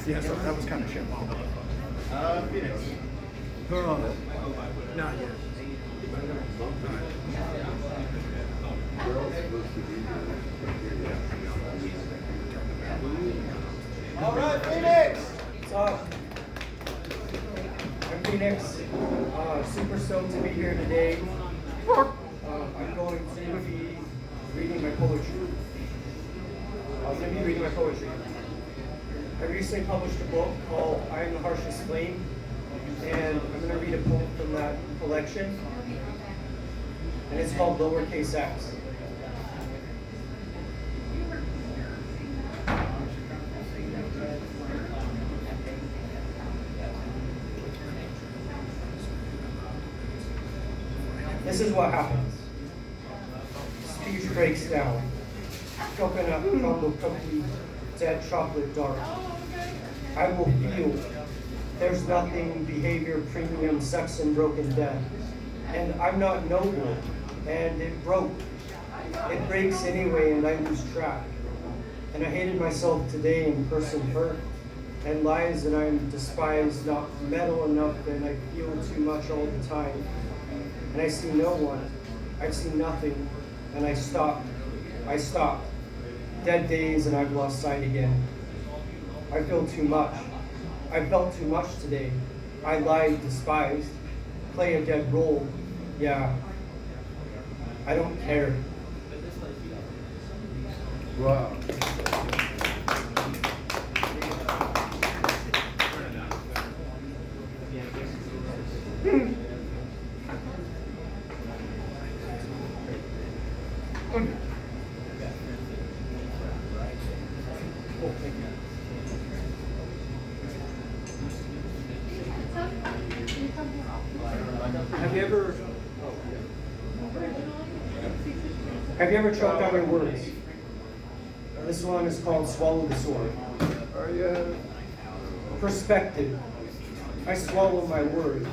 Yeah, so that was kind of shit. Phoenix. Not yet. All right, Phoenix! What's up? I'm Phoenix. Super stoked to be here today. I'm going to be reading my poetry. I'm going to be reading my poetry. I recently published a book called I Am the Harshest Flame, and I'm going to read a poem from that collection, and it's called Lowercase X. This is what happens. Speech breaks down. Coconut crumble cookie, dead chocolate dark. I will feel there's nothing, behavior, premium, sex, and broken death. And I'm not noble, and it broke. It breaks anyway, and I lose track. And I hated myself today in person hurt, and lies that I'm despised, not metal enough, and I feel too much all the time. And I see no one, I see nothing, and I stopped. Dead days, and I've lost sight again. I feel too much. I felt too much today. I lied, despised, play a dead role. Yeah, I don't care. Wow. Have you ever choked on your words? This one is called Swallow the Sword. Oh, yeah. Perspective. I swallow my word.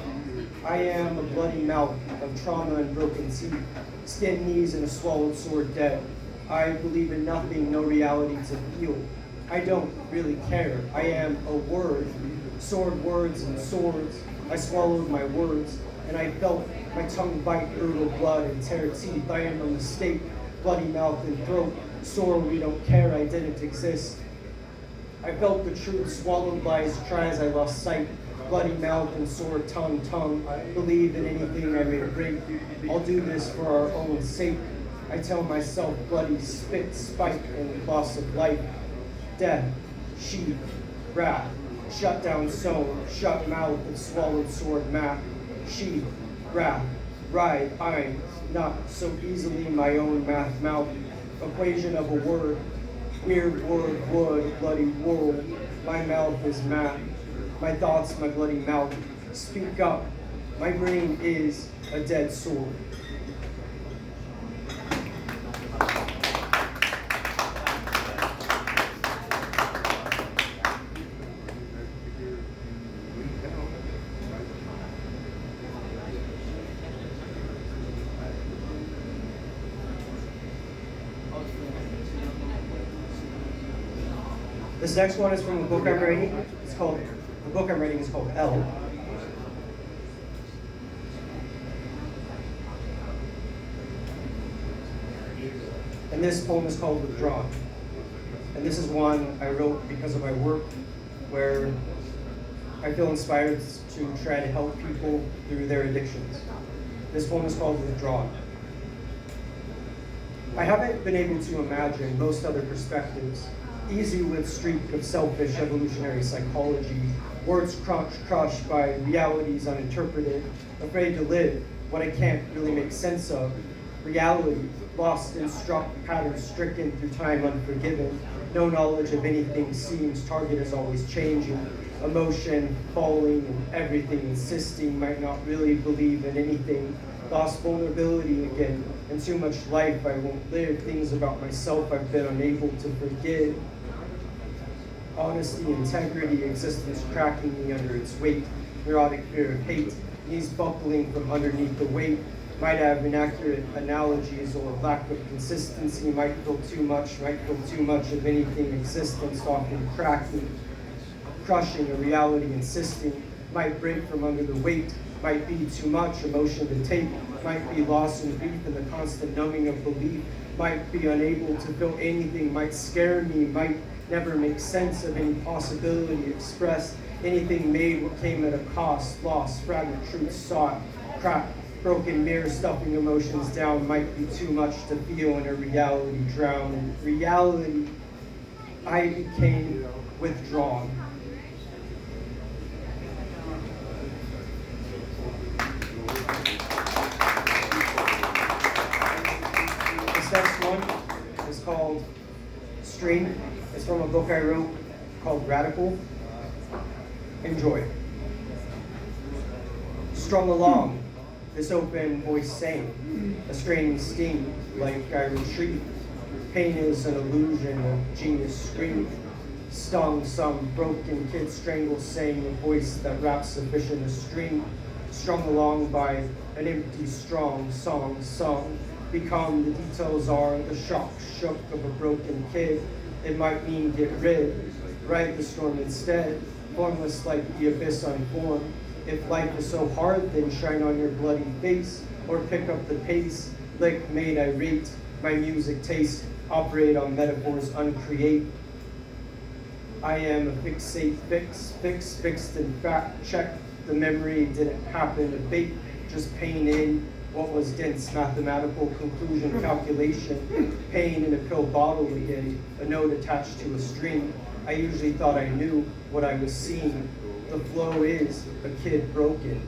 I am a bloody mouth of trauma and broken teeth, skinned knees and a swallowed sword dead. I believe in nothing, no reality to feel. I don't really care. I am a word, sword words and swords. I swallowed my words, and I felt my tongue bite, curdle blood, and tear teeth. I am a mistake, bloody mouth and throat, sore, we don't care, I didn't exist. I felt the truth, swallowed lies, try as I lost sight, bloody mouth and sore tongue, believe in anything I may break. I'll do this for our own sake. I tell myself bloody spit, spite, and loss of life. Death, sheath, wrath, shut down sown, shut mouth and swallowed sword map. Sheath, wrath, ride, I'm not so easily my own math mouth. Equation of a word, weird word, wood, bloody world. My mouth is math, my thoughts, my bloody mouth. Speak up, my brain is a dead sword. This next one is from the book I'm writing. The book I'm writing is called L. And this poem is called Withdrawn. And this is one I wrote because of my work, where I feel inspired to try to help people through their addictions. This poem is called Withdrawn. I haven't been able to imagine most other perspectives. Easy with streak of selfish evolutionary psychology, words crushed by realities uninterpreted, afraid to live what I can't really make sense of, reality lost in struck patterns stricken through time unforgiven, no knowledge of anything seems, target is always changing, emotion falling and everything insisting, might not really believe in anything, lost vulnerability again, and too much life I won't live, things about myself I've been unable to forgive. Honesty, integrity, existence cracking me under its weight, neurotic fear of hate, knees buckling from underneath the weight, might have inaccurate analogies or lack of consistency, might feel too much of anything, existence often cracking. crushing a reality insisting, might break from under the weight, might be too much emotion to take, might be lost in grief in the constant numbing of belief, might be unable to feel anything, might scare me, might never make sense of any possibility expressed, anything made what came at a cost, lost, fragment, truth sought, cracked, broken mirror, stuffing emotions down, might be too much to feel in a reality drowned. In reality, I became withdrawn. This next one is called Stream. It's from a book I wrote called Radical. Enjoy. Strung along, this open voice sang, a straining sting like I retreat. Pain is an illusion of genius scream. Stung, some broken kid strangle sang a voice that raps sufficient a string. Strung along by an empty strong song sung. Become the details are the shock shook of a broken kid. It might mean get rid, ride the storm instead. Formless like the abyss unformed. If life is so hard, then shine on your bloody face, or pick up the pace. Lick made I rate my music taste, operate on metaphors uncreate. I am a fixate, fixed in fact, check. The memory didn't happen, a bait, just pain in what was dense, mathematical conclusion, calculation, pain in a pill bottle again, a note attached to a string. I usually thought I knew what I was seeing. The flow is a kid broken.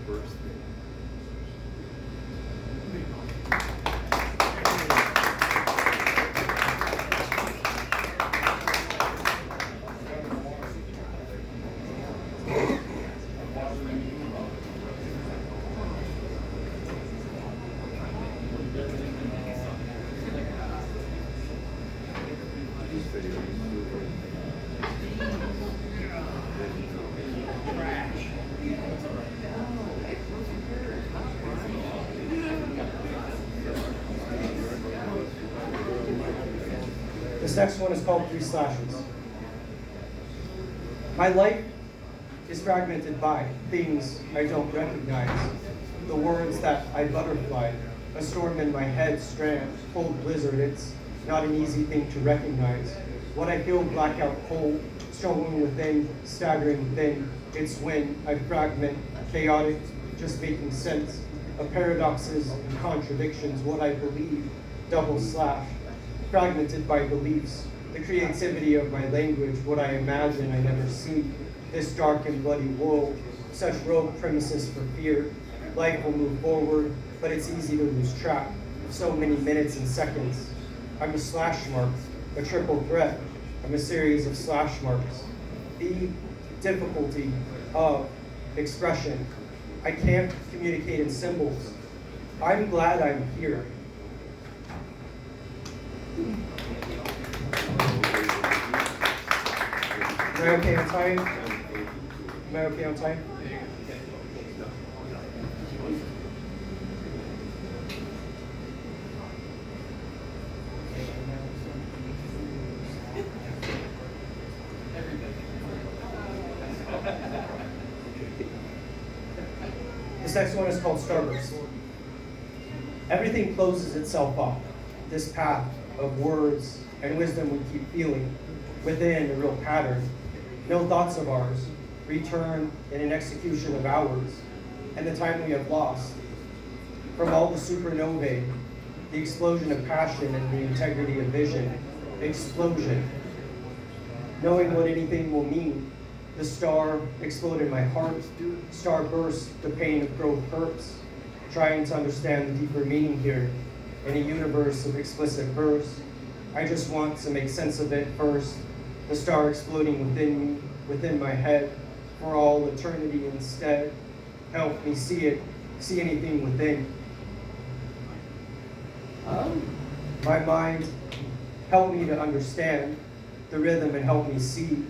This next one is called 3 Slashes. My life is fragmented by things I don't recognize. The words that I butterfly, a storm in my head strand, cold blizzard, it's not an easy thing to recognize. What I feel blackout cold, struggling within, staggering thin, it's when I fragment, chaotic, just making sense of paradoxes and contradictions, what I believe, double slash. Fragmented by beliefs, the creativity of my language, what I imagine I never see. This dark and bloody world, such rogue premises for fear. Life will move forward, but it's easy to lose track of so many minutes and seconds. I'm a slash mark, a triple threat. I'm a series of slash marks. The difficulty of expression. I can't communicate in symbols. I'm glad I'm here. Am I okay on time? Am I okay on time? This next one is called Starburst. Everything closes itself off. This path of words and wisdom we keep feeling within a real pattern. No thoughts of ours return in an execution of hours and the time we have lost. From all the supernovae, the explosion of passion and the integrity of vision, explosion. Knowing what anything will mean, the star exploded in my heart, star burst, the pain of growth hurts, trying to understand the deeper meaning here in a universe of explicit verse. I just want to make sense of it first, the star exploding within me, within my head, for all eternity instead. Help me see it, see anything within. My mind, help me to understand the rhythm and help me see,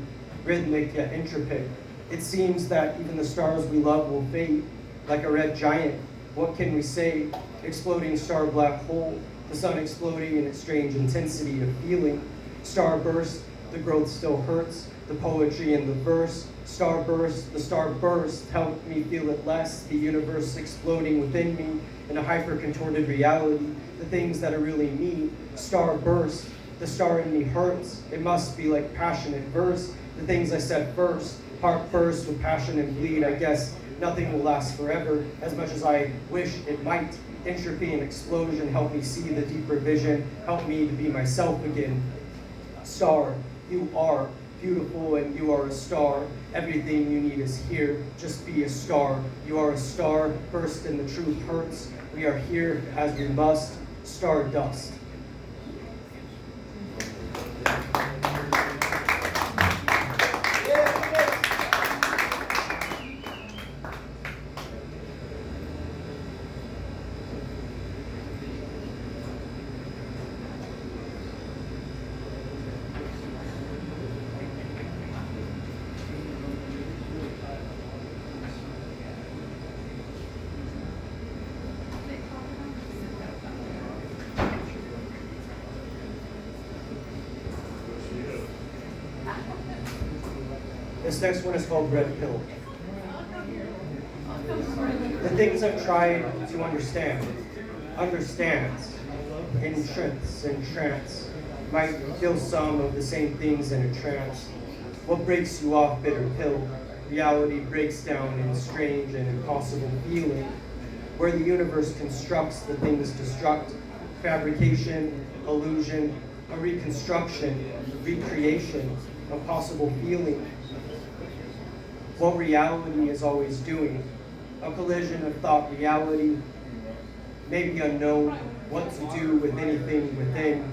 rhythmic yet intricate. It seems that even the stars we love will fade, like a red giant. What can we say? Exploding star black hole, the sun exploding in its strange intensity of feeling. Star burst, the growth still hurts. the poetry and the verse. Starburst, the starburst helped me feel it less, the universe exploding within me in a hyper-contorted reality, the things that are really me. Starburst, the star in me hurts, it must be like passionate verse, the things I said first, heart burst with passion and bleed. I guess nothing will last forever, as much as I wish it might. Entropy and explosion help me see the deeper vision, help me to be myself again. Star, you are beautiful and you are a star. Everything you need is here, just be a star. You are a star, burst in the truth hurts. We are here as we must, stardust. This next one is called Red Pill. The things I've tried to understand, understands, entrance, might feel some of the same things in a trance. What breaks you off, bitter pill? Reality breaks down in strange and impossible feeling, where the universe constructs the things destruct, fabrication, illusion, a reconstruction, recreation, a possible feeling. What reality is always doing, a collision of thought reality, maybe unknown, what to do with anything within.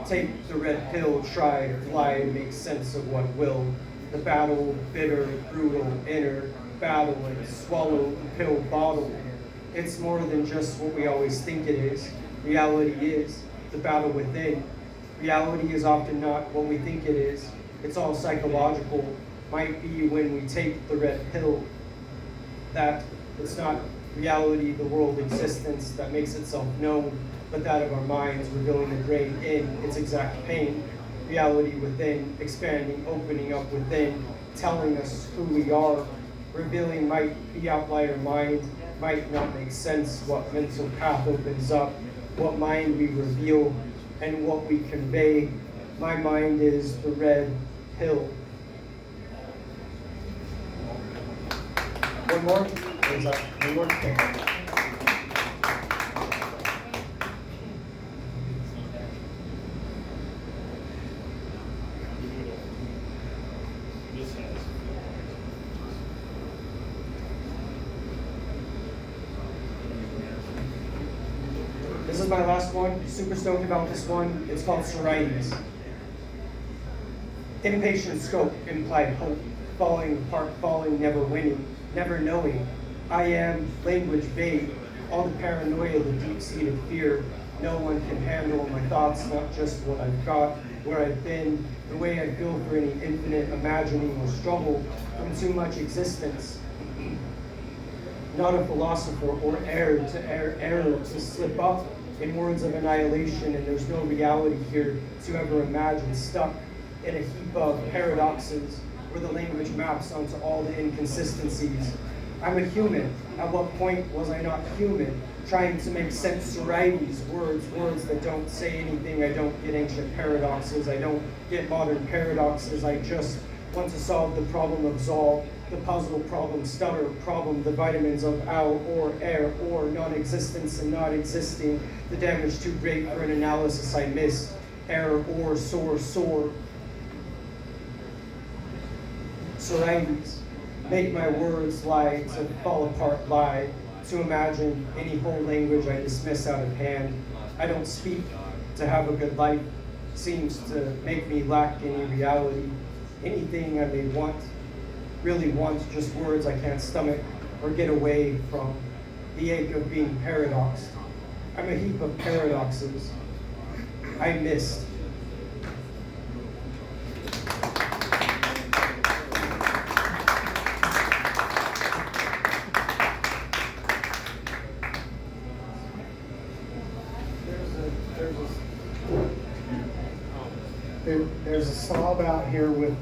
Take the red pill, try to fly and make sense of what will. The battle, bitter, brutal, inner battle, and swallow the pill bottle. It's more than just what we always think it is. Reality is the battle within. Reality is often not what we think it is. It's all psychological. Might be when we take the red pill that it's not reality, the world existence that makes itself known, but that of our minds revealing the grain in its exact pain. Reality within, expanding, opening up within, telling us who we are. Revealing might be outlier mind, might not make sense what mental path opens up, what mind we reveal, and what we convey. My mind is the red pill. One more? One more? Okay. This is my last one. Super stoked about this one. It's called Psoriasis. Impatient scope, implied hope. Falling apart, falling, never winning. Never knowing. I am language vague, all the paranoia, the deep-seated fear. No one can handle my thoughts, not just what I've got, where I've been, the way I feel for any infinite imagining or struggle from too much existence. Not a philosopher or error to slip up in words of annihilation, and there's no reality here to ever imagine, stuck in a heap of paradoxes, where the language maps onto all the inconsistencies. I'm a human. At what point was I not human? Trying to make sense to varieties, words that don't say anything. I don't get ancient paradoxes. I don't get modern paradoxes. I just want to solve the problem of Zoll, the puzzle problem, stutter problem, the vitamins of ow or air or non-existence and not existing, the damage too great for an analysis I missed, error or sore. Varieties. Make my words lie to fall apart, lie, to imagine any whole language I dismiss out of hand. I don't speak to have a good life, seems to make me lack any reality. Anything I may want, really want, just words I can't stomach or get away from. The ache of being paradoxed. I'm a heap of paradoxes I missed. There's a slob out here with